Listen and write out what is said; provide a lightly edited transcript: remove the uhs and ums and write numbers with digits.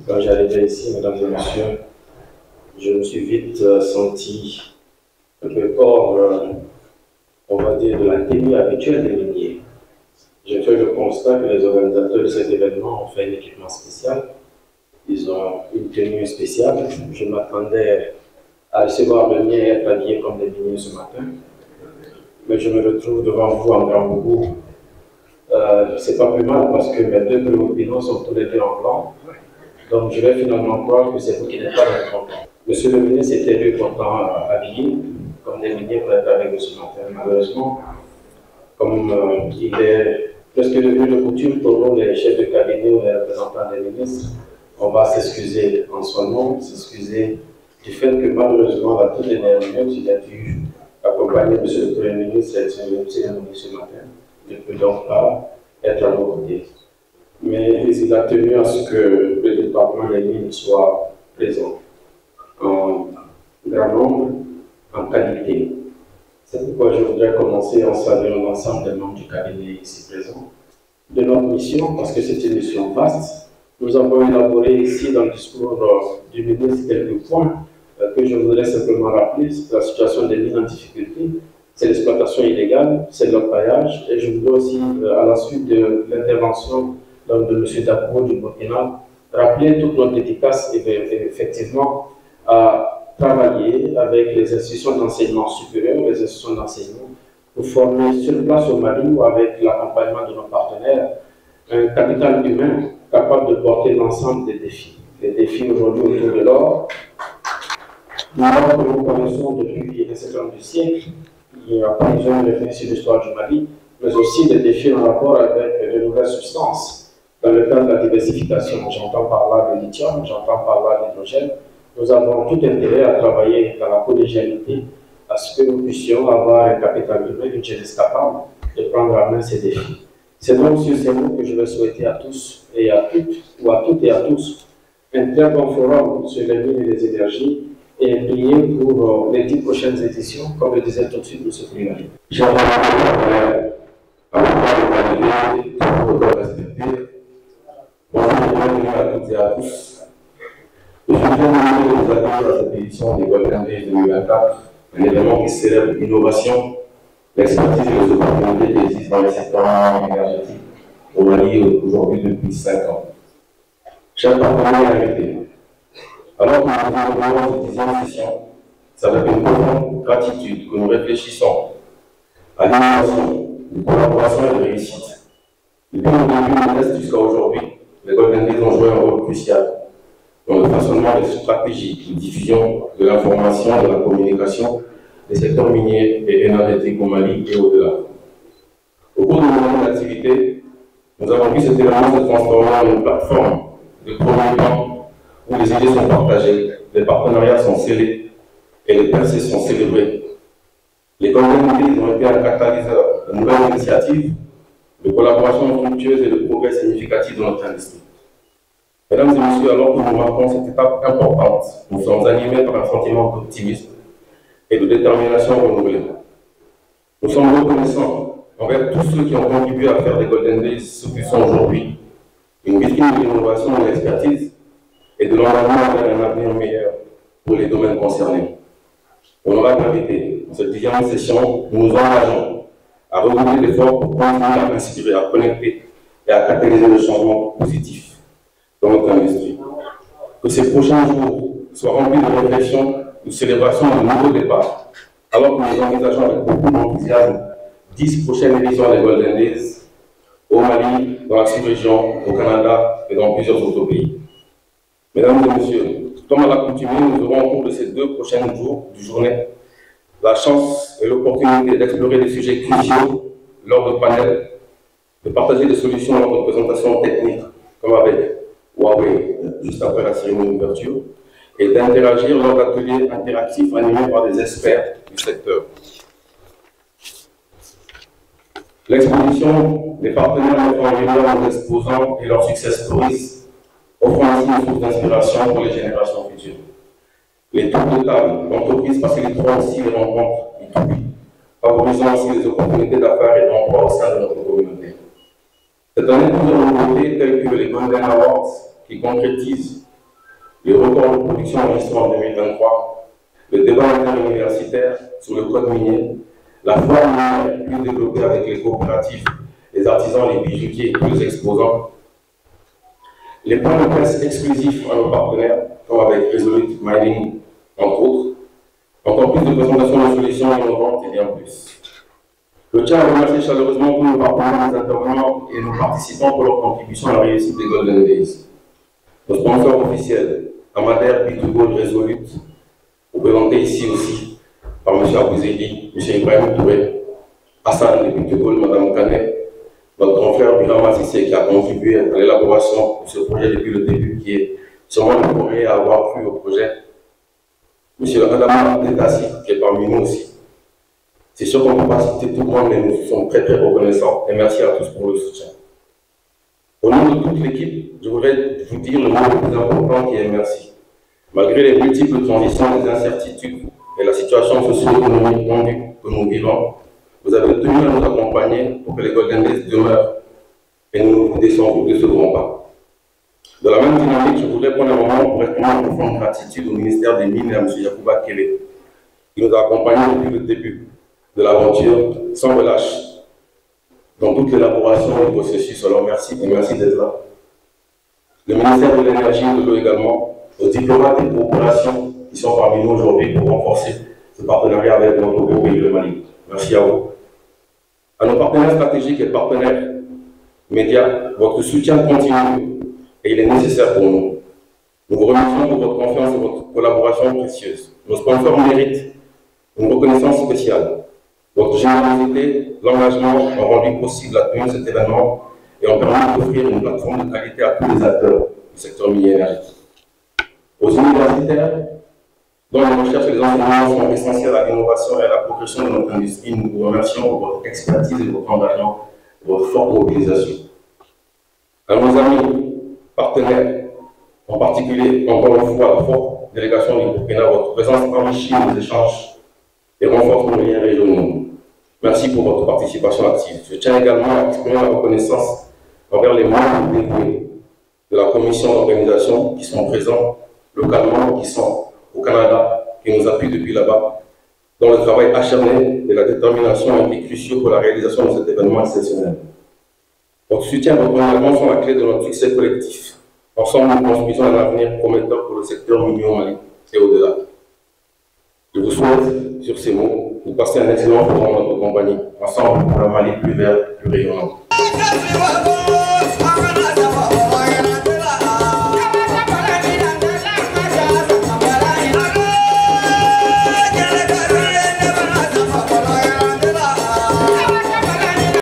Quand j'arrivais ici, mesdames et messieurs, je me suis vite senti un peu hors, on va dire, de la tenue habituelle des miniers. J'ai fait le constat que les organisateurs de cet événement ont fait un équipement spécial. Ils ont une tenue spéciale. Je m'attendais à recevoir le mien et être habillé comme des miniers ce matin. Mais je me retrouve devant vous en grand boubou. C'est pas plus mal parce que mes deux préopinaux sont tous les deux en blanc. Donc je vais finalement croire que c'est vous qui n'êtes pas dans le blanc. Monsieur le ministre était lui pourtant habillé comme des miniers pour être avec nous ce matin. Malheureusement, comme il est presque devenu de coutume pour nous, les chefs de cabinet ou les représentants des ministres, on va s'excuser en son nom, s'excuser du fait que malheureusement, la toute dernière minute, il a dû accompagner M. le Premier ministre et le cérémonie ce matin. Il ne peut donc pas être à nos côtés. Mais il a tenu à ce que le département des mines soit présent en grand nombre, en qualité. C'est pourquoi je voudrais commencer en saluant l'ensemble des membres du cabinet ici présents de notre mission, parce que c'est une mission vaste. Nous avons élaboré ici dans le discours du ministre quelques points que je voudrais simplement rappeler. C'est la situation des mines en difficulté, c'est l'exploitation illégale, c'est l'orpaillage, et je voudrais aussi, à la suite de l'intervention de M. Dapou du Burkina, rappeler toute notre efficace effectivement à travailler avec les institutions d'enseignement supérieur, les institutions d'enseignement, pour former sur place au Mali ou avec l'accompagnement de nos partenaires un capital humain capable de porter l'ensemble des défis. Les défis aujourd'hui autour de l'or, l'or que nous connaissons depuis un certain nombre de siècles, il y a plusieurs références sur l'histoire du Mali, mais aussi des défis en rapport avec de nouvelles substances. Dans le cadre de la diversification, j'entends par là le lithium, j'entends par là l'hydrogène. Nous avons tout intérêt à travailler dans la collégialité, à ce que nous puissions avoir un capital humain, une jeunesse capable de prendre en main ces défis. C'est donc sur ces mots que je vais souhaiter à tous et à toutes, ou à toutes et à tous, un très bon forum sur les mines et les énergies, et prier pour les 10 prochaines éditions, comme le disait tout de suite M. Priori. J'aimerais à vous respecter. Bonjour à toutes et à tous. Je viens de vous accueillir à cette édition des Golden Days 2024, un événement qui célèbre l'innovation, l'expertise et les opportunités qui existent dans le secteur énergétique au Mali aujourd'hui depuis 5 ans. Chers partenaires invités, alors que nous avons cette 10e session, c'est avec une profonde gratitude que nous réfléchissons à l'innovation, de collaboration et de réussite. Depuis le début modeste jusqu'à aujourd'hui, les Golden Days ont joué un rôle crucial dans le façonnement des stratégies de diffusion de l'information, de la communication des secteurs miniers et énergétiques au Mali et au-delà. Au cours de nos activités, nous avons vu cet événement se transformer en une plateforme de premier plan où les idées sont partagées, les partenariats sont scellés et les percées sont célébrées. Les Golden Days ont été un catalyseur de nouvelles initiatives, de collaboration fructueuse et de progrès significatifs dans notre industrie. Mesdames et messieurs, alors que nous marquons cette étape importante, nous sommes animés par un sentiment d'optimisme et de détermination renouvelée. Nous sommes reconnaissants envers tous ceux qui ont contribué à faire des Golden Days ce qu'ils sont aujourd'hui, une vitrine de l'innovation et de l'expertise et de l'engagement vers un avenir meilleur pour les domaines concernés. Honorables invités, dans cette 10e session, nous nous engageons à redoubler l'effort pour continuer à inspirer, à connecter et à catalyser le changement positif dans notre industrie. Que ces prochains jours soient remplis de réflexions, de célébrations et de nouveaux départs, alors que nous envisageons avec beaucoup d'enthousiasme 10 prochaines éditions des Golden Days au Mali, dans la sous-région, au Canada et dans plusieurs autres pays. Mesdames et messieurs, comme à l'accoutumée, nous aurons au cours de ces 2 prochains jours du journée la chance et l'opportunité d'explorer des sujets cruciaux lors de panels, de partager des solutions lors de présentations techniques, comme avec Huawei, juste après la cérémonie d'ouverture, et d'interagir lors d'ateliers interactifs animés par des experts du secteur. L'exposition des partenaires mettant en lumière nos exposants et leurs success stories offrant ainsi une source d'inspiration pour les générations futures. Les tours de table d'entreprise faciliteront aussi les rencontres B2B, favorisant aussi les opportunités d'affaires et d'emploi au sein de notre communauté. Cette année, nous avons voté tels que les Golden Awards, qui concrétise les records de production enregistrés en 2023, le débat interuniversitaire sur le code minier, la forme minière plus développée avec les coopératives, les artisans, les bijoutiers et les exposants, les points de presse exclusifs à nos partenaires, comme avec Resolute Mining, entre autres, encore plus de présentations de solutions innovantes et bien plus. Je tiens à remercier chaleureusement tous nos partenaires, nos intervenants et nos participants pour leur contribution à la réussite des Golden Days. Nos sponsors officiels, Amader, B2Gold, Resolute, représentés ici aussi par M. Abouzeli, M. Ibrahim Touré, Hassan de B2Gold, Mme Canet, notre grand frère Birama Sissé qui a contribué à l'élaboration de ce projet depuis le début, qui est sûrement le premier à avoir cru au projet. M. Adama Detassi, qui est parmi nous aussi. C'est sûr qu'on ne peut pas citer tout le monde, mais nous sommes très reconnaissants et merci à tous pour le soutien. Au nom de toute l'équipe, je voudrais vous dire le mot le plus important qui est merci. Malgré les multiples transitions, les incertitudes et la situation socio-économique tendue que nous vivons, vous avez tenu à nous accompagner pour que les Golden Days demeurent et nous ne vous décevrons pas. De la même dynamique, je voudrais prendre un moment pour exprimer une profonde gratitude au ministère des Mines et à M. Yacouba Kélé, qui nous a accompagnés depuis le début de l'aventure, sans relâche, dans toute l'élaboration du processus. Alors merci et merci d'être là. Le ministère de l'Énergie et de l'Eau également, aux diplomates et coopérations qui sont parmi nous aujourd'hui pour renforcer ce partenariat avec notre beau pays, le Mali. Merci à vous. À nos partenaires stratégiques et partenaires médias, votre soutien continue et il est nécessaire pour nous. Nous vous remercions pour votre confiance et votre collaboration précieuse. Nos sponsors méritent une reconnaissance spéciale. Votre générosité, l'engagement ont rendu possible la tenue de cet événement et ont permis d'offrir une plateforme de qualité à tous les acteurs du secteur minier énergétique. Aux universitaires, dont les recherches et les enseignements sont essentiels à l'innovation et à la progression de notre industrie, nous vous remercions pour votre expertise et votre engagement, votre forte mobilisation. À nos amis, partenaires, en particulier, encore une fois, la forte délégation du Burkina, votre présence enrichit nos échanges et renforce nos liens régionaux. Merci pour votre participation active. Je tiens également à exprimer ma reconnaissance envers les membres dévoués de la commission d'organisation qui sont présents localement, qui sont au Canada, qui nous appuient depuis là-bas, dont le travail acharné et la détermination ont été cruciaux pour la réalisation de cet événement exceptionnel. Votre soutien et votre engagement sont la clé de notre succès collectif. Ensemble, nous construisons un avenir prometteur pour le secteur minier au Mali et au-delà. Je vous souhaite, sur ces mots, de passer un excellent moment dans notre compagnie, ensemble pour un Mali plus vert, plus rayonnant.